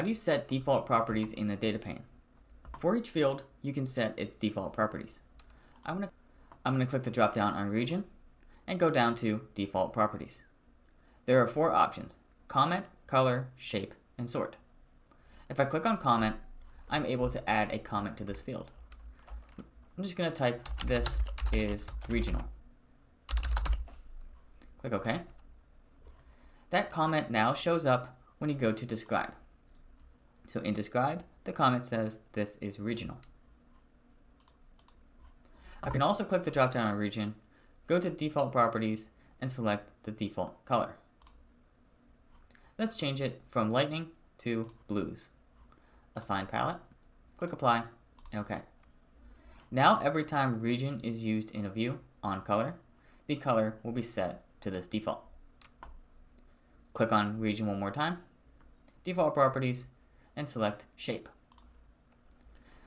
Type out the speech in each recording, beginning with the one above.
How do you set default properties in the data pane? For each field, you can set its default properties. I'm going to click the drop down on region and go down to default properties. There are 4 options: comment, color, shape, and sort. If I click on comment, I'm able to add a comment to this field. I'm just going to type "this is regional." Click OK. That comment now shows up when you go to describe. So in describe, the comment says "this is regional." I can also click the drop down on region, go to default properties, and select the default color. Let's change it from lightning to blues. Assign palette, click apply, and OK. Now every time region is used in a view on color, the color will be set to this default. Click on region one more time, default properties, and select shape.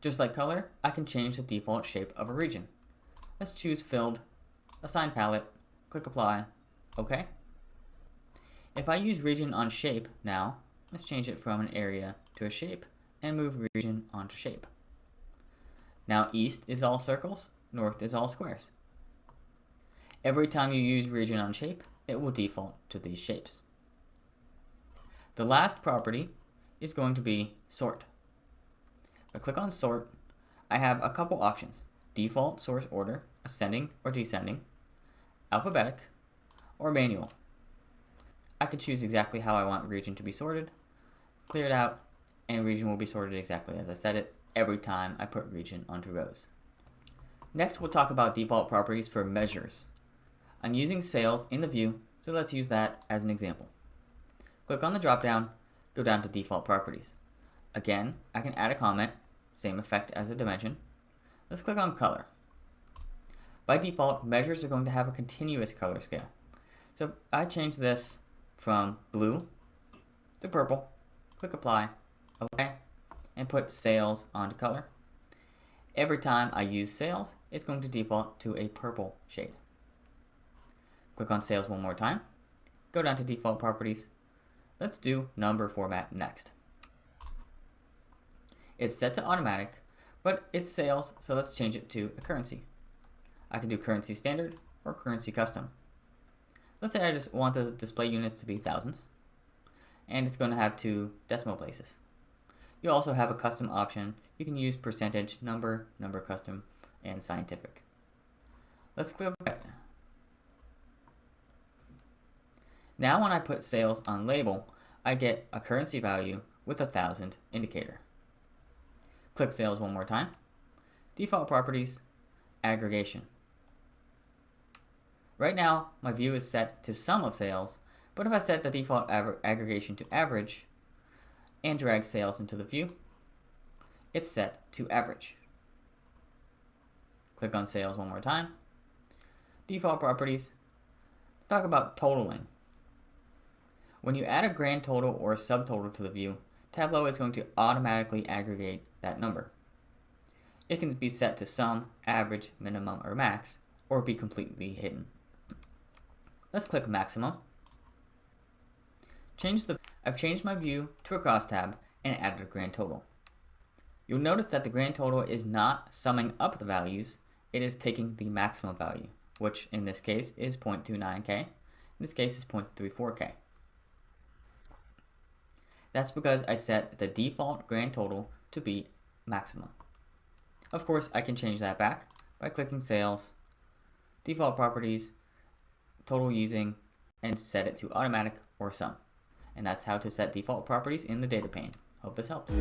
Just like color, I can change the default shape of a region. Let's choose filled, assign palette, click apply, OK. If I use region on shape now, let's change it from an area to a shape and move region onto shape. Now east is all circles, north is all squares. Every time you use region on shape, it will default to these shapes. The last property is going to be sort. If I click on sort, I have a couple options: default source order, ascending or descending, alphabetic, or manual. I can choose exactly how I want region to be sorted, clear it out, and region will be sorted exactly as I said it every time I put region onto rows. Next, we'll talk about default properties for measures. I'm using sales in the view, so let's use that as an example. Click on the drop down, go down to default properties. Again, I can add a comment, same effect as a dimension. Let's click on color. By default, measures are going to have a continuous color scale. So I change this from blue to purple, click apply, OK, and put sales onto color. Every time I use sales, it's going to default to a purple shade. Click on sales one more time, go down to default properties. Let's do number format next. It's set to automatic, but it's sales, so let's change it to a currency. I can do currency standard or currency custom. Let's say I just want the display units to be thousands, and it's going to have 2 decimal places. You also have a custom option. You can use percentage, number custom, and scientific. Let's click OK. Now when I put sales on label, I get a currency value with a 1000 indicator. Click sales one more time, default properties, aggregation. Right now, my view is set to sum of sales, but if I set the default aggregation to average and drag sales into the view, it's set to average. Click on sales one more time, default properties, talk about totaling. When you add a grand total or a subtotal to the view, Tableau is going to automatically aggregate that number. It can be set to sum, average, minimum, or max, or be completely hidden. Let's click maximum. I've changed my view to a crosstab and added a grand total. You'll notice that the grand total is not summing up the values, it is taking the maximum value, which in this case is 0.29k, in this case is 0.34k. That's because I set the default grand total to be maximum. Of course, I can change that back by clicking sales, default properties, total using, and set it to automatic or sum. And that's how to set default properties in the data pane. Hope this helps.